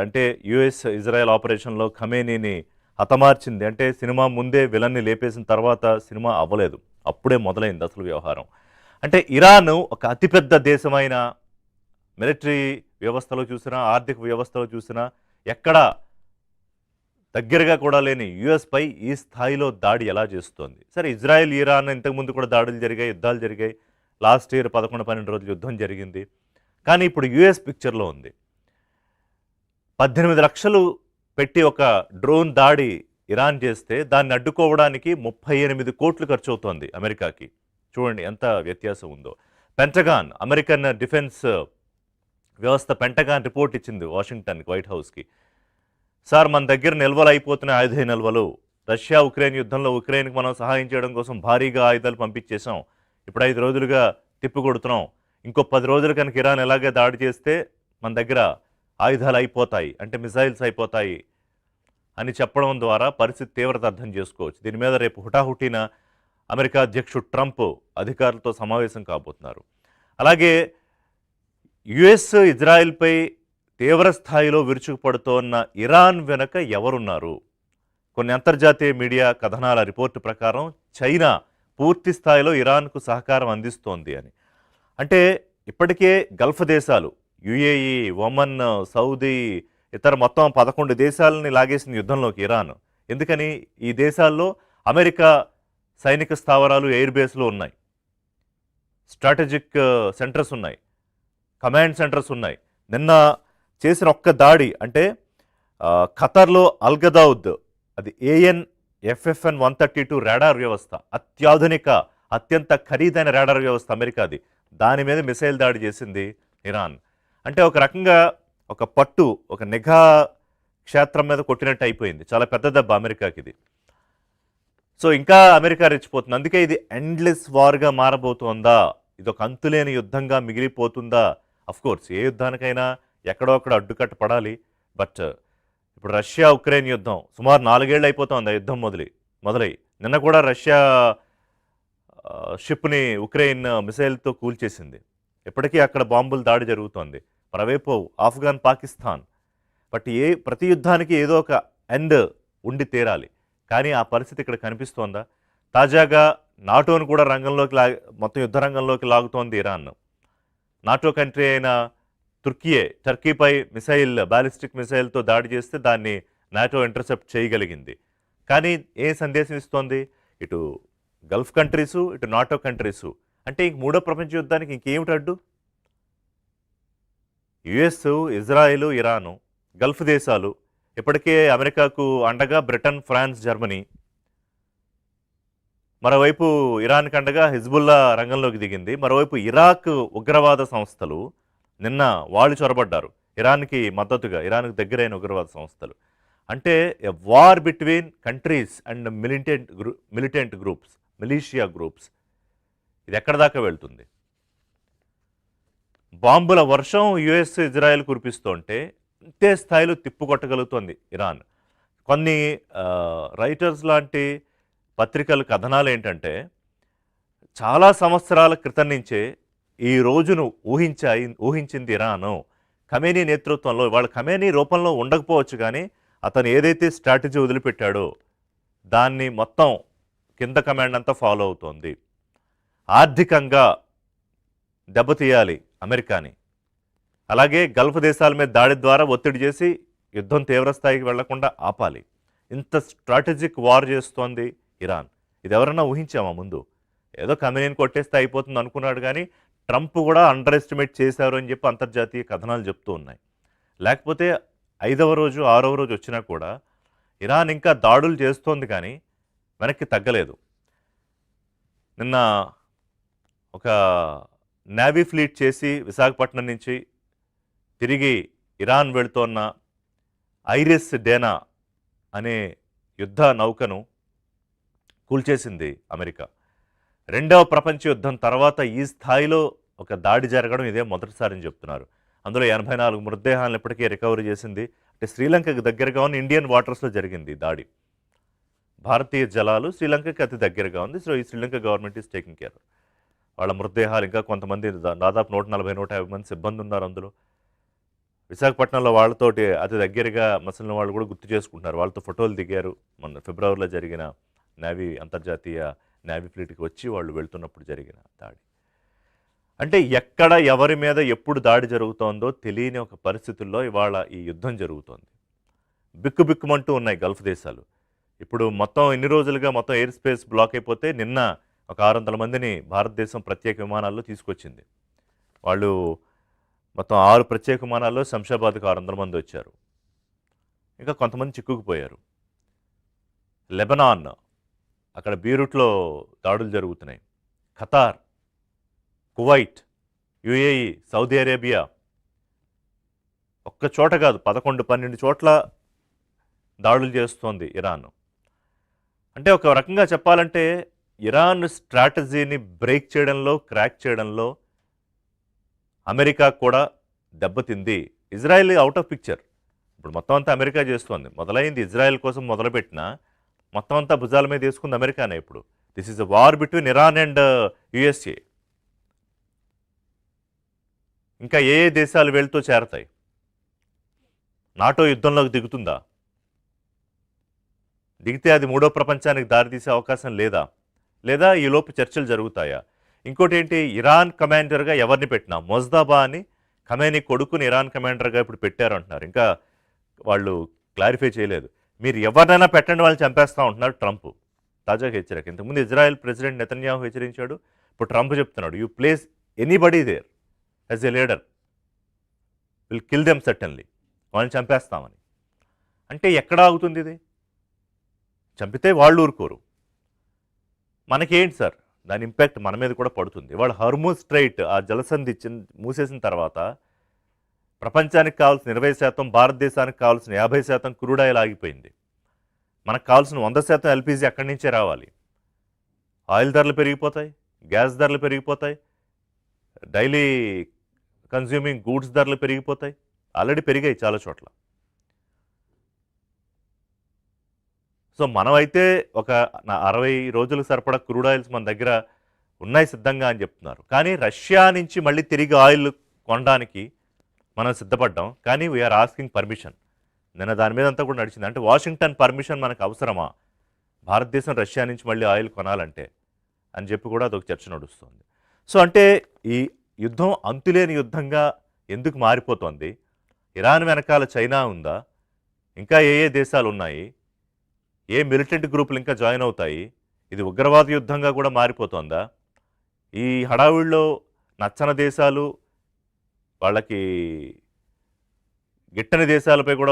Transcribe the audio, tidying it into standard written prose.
అంటే US Israel ఆపరేషన్‌లో ఖమేనీని హతమార్చింది. అంటే సినిమా ముందే విలన్ని లేపేసిన తర్వాత సినిమా అవ్వలేదు. అప్పుడే మొదలైంది అసలు వ్యవహారం. అంటే ఇరాన్ ఒక అతిపెద్ద దేశమైన మిలిటరీ వ్యవస్థలో చూసినా, ఆర్థిక వ్యవస్థలో చూసినా ఎక్కడ దగ్గరగా కూడా లేని యుఎస్‌పై ఈ స్థాయిలో దాడి ఎలా చేస్తోంది? సరే ఇజ్రాయెల్, ఇరాన్ ఇంతకుముందు కూడా దాడులు జరిగాయి, యుద్ధాలు జరిగాయి. లాస్ట్ ఇయర్ 11, 12 రోజులు యుద్ధం జరిగింది. కానీ ఇప్పుడు యుఎస్ పిక్చర్‌లో ఉంది. 18 లక్షలు పెట్టి ఒక డ్రోన్ దాడి ఇరాన్ చేస్తే దాన్ని అడ్డుకోవడానికి 38 కోట్లు ఖర్చవుతోంది అమెరికాకి. చూడండి ఎంత వ్యత్యాసం ఉందో. పెంటగాన్ అమెరికన్ డిఫెన్స్ వ్యవస్థ పెంటగాన్ రిపోర్ట్ ఇచ్చింది వాషింగ్టన్‌కి, వైట్ హౌస్‌కి. సార్ మన దగ్గర నిల్వలు అయిపోతున్నాయి, ఆయుధ నిల్వలు. రష్యా ఉక్రెయిన్ యుద్ధంలో ఉక్రెయిన్కి మనం సహాయం చేయడం కోసం భారీగా ఆయుధాలు పంపించేశాం. ఇప్పుడు 5 రోజులుగా తిప్పికొడుతున్నాం. ఇంకో 10 రోజులు కనుక ఇరాన్ ఎలాగే దాడి చేస్తే మన దగ్గర ఆయుధాలు అయిపోతాయి, అంటే మిసైల్స్ అయిపోతాయి అని చెప్పడం ద్వారా పరిస్థితి తీవ్రత అర్థం చేసుకోవచ్చు. దీని మీద రేపు హుటాహుటిన అమెరికా అధ్యక్షుడు ట్రంప్ అధికారులతో సమావేశం కాబోతున్నారు. అలాగే యుఎస్ ఇజ్రాయెల్పై తీవ్ర స్థాయిలో విరుచుకుపడుతోన్న ఇరాన్ వెనుక ఎవరున్నారు? కొన్ని అంతర్జాతీయ మీడియా కథనాల రిపోర్టు ప్రకారం చైనా పూర్తి స్థాయిలో ఇరాన్కు సహకారం అందిస్తోంది అని. అంటే ఇప్పటికే గల్ఫ్ దేశాలు యుఏఈ, ఒమన్, సౌదీ, ఇతర మొత్తం 11 దేశాలని లాగేసింది యుద్ధంలోకి ఇరాన్. ఎందుకని? ఈ దేశాల్లో అమెరికా సైనిక స్థావరాలు, ఎయిర్ బేస్లు ఉన్నాయి, స్ట్రాటజిక్ సెంటర్స్ ఉన్నాయి, కమాండ్ సెంటర్స్ ఉన్నాయి. నిన్న చేసిన ఒక్క దాడి అంటే ఖతర్లో అల్గదౌద్, అది AN/FFN 132 రాడార్ వ్యవస్థ, అత్యాధునిక అత్యంత ఖరీదైన రాడార్ వ్యవస్థ అమెరికాది. దాని మీద మిసైల్ దాడి చేసింది ఇరాన్. అంటే ఒక రకంగా ఒక పట్టు, ఒక నిఘా క్షేత్రం మీద కొట్టినట్టు అయిపోయింది. చాలా పెద్ద దెబ్బ అమెరికాకి ఇది. సో ఇంకా అమెరికా రెచ్చిపోతుంది. అందుకే ఇది ఎండ్లెస్ వార్గా మారబోతోందా, ఇది ఒక అంతులేని యుద్ధంగా మిగిలిపోతుందా? కోర్స్ ఏ యుద్ధానికైనా ఎక్కడో అక్కడ అడ్డుకట్ట పడాలి. బట్ ఇప్పుడు రష్యా ఉక్రెయిన్ యుద్ధం సుమారు 4 ఏళ్ళు అయిపోతుంది. ఆ యుద్ధం మొదలై నిన్న కూడా రష్యా షిప్ని ఉక్రెయిన్ మిసైల్తో కూల్చేసింది. ఇప్పటికీ అక్కడ బాంబులు దాడి జరుగుతోంది. మరోవైపు ఆఫ్ఘన్, పాకిస్తాన్. బట్ ప్రతి యుద్ధానికి ఏదో ఒక ఎండ్ ఉండి తీరాలి. కానీ ఆ పరిస్థితి ఇక్కడ కనిపిస్తోందా? తాజాగా నాటోను కూడా మొత్తం యుద్ధ రంగంలోకి లాగుతోంది ఇరాన్. నాటో కంట్రీ అయిన టర్కీపై బాలిస్టిక్ మిసైల్తో దాడి చేస్తే దాన్ని నాటో ఇంటర్సెప్ట్ చేయగలిగింది. కానీ ఏ సందేశం ఇస్తోంది? ఇటు గల్ఫ్ కంట్రీసు, ఇటు నాటో కంట్రీసు. అంటే ఇంక మూడో ప్రపంచ యుద్ధానికి ఇంకేమిటి అడ్డు? యుఎస్, ఇజ్రాయెల్, ఇరాను, గల్ఫ్ దేశాలు, ఇప్పటికే అమెరికాకు అండగా బ్రిటన్, ఫ్రాన్స్, జర్మనీ. మరోవైపు ఇరాన్కి అండగా హిజ్బుల్లా రంగంలోకి దిగింది. మరోవైపు ఇరాక్ ఉగ్రవాద సంస్థలు నిన్న వాళ్ళు చొరబడ్డారు ఇరాన్కి మద్దతుగా, ఇరాన్కి దగ్గరైన ఉగ్రవాద సంస్థలు. అంటే a war between countries and militant groups, militia groups. ఇది ఎక్కడి దాకా వెళ్తుంది? బాంబుల వర్షం యుఎస్, ఇజ్రాయెల్ కురిపిస్తుంటే ఇంతే స్థాయిలో తిప్పుకొట్టగలుగుతోంది ఇరాన్. కొన్ని రైటర్స్ లాంటి పత్రికల కథనాలు ఏంటంటే చాలా సంవత్సరాల క్రితం నుంచే ఈ రోజును ఊహించింది ఇరాను. ఖమేనీ నేతృత్వంలో, వాళ్ళ ఖమేనీ రూపంలో ఉండకపోవచ్చు కానీ అతను ఏదైతే స్ట్రాటజీ వదిలిపెట్టాడో దాన్ని మొత్తం కింద కమాండ్ అంతా ఫాలో అవుతోంది. ఆర్థికంగా దెబ్బతీయాలి అమెరికాని, అలాగే గల్ఫ్ దేశాల మీద దాడి ద్వారా ఒత్తిడి చేసి యుద్ధం తీవ్రస్థాయికి వెళ్లకుండా ఆపాలి. ఇంత స్ట్రాటజిక్ వార్ చేస్తోంది ఇరాన్. ఇది ఎవరన్నా ఊహించామా ముందు? ఏదో ఖమేనీని కొట్టేస్తే అయిపోతుంది అనుకున్నాడు కానీ ట్రంప్ కూడా అండర్ ఎస్టిమేట్ చేశారు అని చెప్పి అంతర్జాతీయ కథనాలు చెప్తూ ఉన్నాయి. లేకపోతే 5వ రోజు 6వ రోజు వచ్చినా కూడా ఇరాన్ ఇంకా దాడులు చేస్తోంది కానీ వెనక్కి తగ్గలేదు. నిన్న ఒక నేవీ ఫ్లీట్ చేసి విశాఖపట్నం నుంచి తిరిగి ఇరాన్ వెళుతోన్న ఐరిస్ డేనా అనే యుద్ధ నౌకను కూల్చేసింది అమెరికా. 2వ ప్రపంచ యుద్ధం తర్వాత ఈ స్థాయిలో ఒక దాడి జరగడం ఇదే మొదటిసారి అని చెప్తున్నారు. అందులో 84 మృతదేహాలను ఇప్పటికే రికవరీ చేసింది. అంటే శ్రీలంకకు దగ్గరగా ఉన్న ఇండియన్ వాటర్స్లో జరిగింది దాడి. భారతీయ జలాలు శ్రీలంకకి అతి దగ్గరగా ఉంది. సో ఈ Sri Lanka government is taking care. వాళ్ళ మృతదేహాలు ఇంకా కొంతమంది దాదాపు 140-150 మంది సిబ్బంది ఉన్నారు అందులో. విశాఖపట్నంలో వాళ్ళతోటి అతి దగ్గరగా మసలిన వాళ్ళు కూడా గుర్తు చేసుకుంటున్నారు. వాళ్ళతో ఫోటోలు దిగారు. మొన్న ఫిబ్రవరిలో జరిగిన నేవీ అంతర్జాతీయ నేవీ ఫ్లీట్‌కి వచ్చి వాళ్ళు వెళ్తున్నప్పుడు జరిగిన దాడి. అంటే ఎక్కడ ఎవరి మీద ఎప్పుడు దాడి జరుగుతోందో తెలియని ఒక పరిస్థితుల్లో ఇవాళ ఈ యుద్ధం జరుగుతోంది. బిక్కుబిక్కుమంటూ ఉన్నాయి గల్ఫ్ దేశాలు. ఇప్పుడు మొత్తం ఇన్ని రోజులుగా మొత్తం ఎయిర్ స్పేస్ బ్లాక్ అయిపోతే నిన్న ఒక 600 మందిని భారతదేశం ప్రత్యేక విమానాల్లో తీసుకొచ్చింది. వాళ్ళు మొత్తం 6 ప్రత్యేక విమానాల్లో శంషాబాద్‌కు 600 మంది వచ్చారు. ఇంకా కొంతమంది చిక్కుకుపోయారు. లెబనాన్ అక్కడ బీరూట్‌లో దాడులు జరుగుతున్నాయి. Qatar, Kuwait, UAE, Saudi Arabia ఒక్క చోట కాదు 11, 12 చోట్ల దాడులు చేస్తోంది ఇరాన్. అంటే ఒక రకంగా చెప్పాలంటే ఇరాన్ స్ట్రాటజీని బ్రేక్ చేయడంలో, క్రాక్ చేయడంలో అమెరికా కూడా దెబ్బతింది. Israel out of picture. ఇప్పుడు మొత్తం అంతా అమెరికా చేస్తోంది. మొదలైంది ఇజ్రాయెల్ కోసం మొదలుపెట్టిన మొత్తం అంతా భుజాల మీద తీసుకుంది అమెరికానే ఇప్పుడు. This is a war between Iran and USA. ఇంకా ఏ ఏ దేశాలు వీళ్ళతో చేరతాయి? నాటో యుద్ధంలోకి దిగుతుందా? దిగితే అది మూడో ప్రపంచానికి దారితీసే అవకాశం లేదా? లేదా ఈలోపు చర్చలు జరుగుతాయా? ఇంకోటి ఏంటి, ఇరాన్ కమాండర్గా ఎవరిని పెట్టినా మొజ్దాబా అని ఖమేనీ కొడుకుని ఇరాన్ కమాండర్గా ఇప్పుడు పెట్టారు అంటున్నారు. ఇంకా వాళ్ళు క్లారిఫై చేయలేదు. మీరు ఎవరినైనా పెట్టండి వాళ్ళని చంపేస్తా ఉంటున్నారు ట్రంప్. తాజాగా హెచ్చరిక. ఇంతకుముందు ఇజ్రాయెల్ ప్రెసిడెంట్ నెతన్యాహు హెచ్చరించాడు. ఇప్పుడు ట్రంప్ చెప్తున్నాడు, you place anybody there as a leader will kill them certainly. వాళ్ళని చంపేస్తామని. అంటే ఎక్కడ ఆగుతుంది ఇది? చంపితే వాళ్ళు ఊరుకోరు. మనకేంటి సార్, దాని ఇంపాక్ట్ మన మీద కూడా పడుతుంది. వాళ్ళు హర్మూజ్ స్ట్రైట్ ఆ జలసంధి మూసేసిన తర్వాత ప్రపంచానికి కావాల్సిన 20%, భారతదేశానికి కావాల్సిన 50% క్రూడ్ ఆయిల్ ఆగిపోయింది. మనకు కావాల్సిన 100% ఎల్పీజీ అక్కడి నుంచే రావాలి. ఆయిల్ ధరలు పెరిగిపోతాయి, గ్యాస్ ధరలు పెరిగిపోతాయి, డైలీ కన్జ్యూమింగ్ గూడ్స్ ధరలు పెరిగిపోతాయి. ఆల్రెడీ పెరిగాయి చాలా చోట్ల. సో మనమైతే ఒక 60 రోజులకు సరిపడా క్రూడ్ ఆయిల్స్ మన దగ్గర ఉన్నాయి సిద్ధంగా అని చెప్తున్నారు. కానీ రష్యా నుంచి మళ్ళీ తిరిగి ఆయిల్ కొనడానికి మనం సిద్ధపడ్డాం. కానీ వీఆర్ ఆస్కింగ్ పర్మిషన్. నిన్న దాని మీద అంతా కూడా నడిచింది. అంటే వాషింగ్టన్ పర్మిషన్ మనకు అవసరమా భారతదేశం రష్యా నుంచి మళ్ళీ ఆయిల్ కొనాలంటే అని చెప్పి కూడా అదొక చర్చ నడుస్తుంది. సో అంటే ఈ యుద్ధం అంతులేని యుద్ధంగా ఎందుకు మారిపోతుంది? ఇరాన్ వెనకాల చైనా ఉందా? ఇంకా ఏ ఏ దేశాలు ఉన్నాయి? ఏ మిలిటెంట్ గ్రూపులు ఇంకా జాయిన్ అవుతాయి? ఇది ఉగ్రవాద యుద్ధంగా కూడా మారిపోతుందా? ఈ హడావుడిలో నచ్చని దేశాలు, వాళ్ళకి గిట్టని దేశాలపై కూడా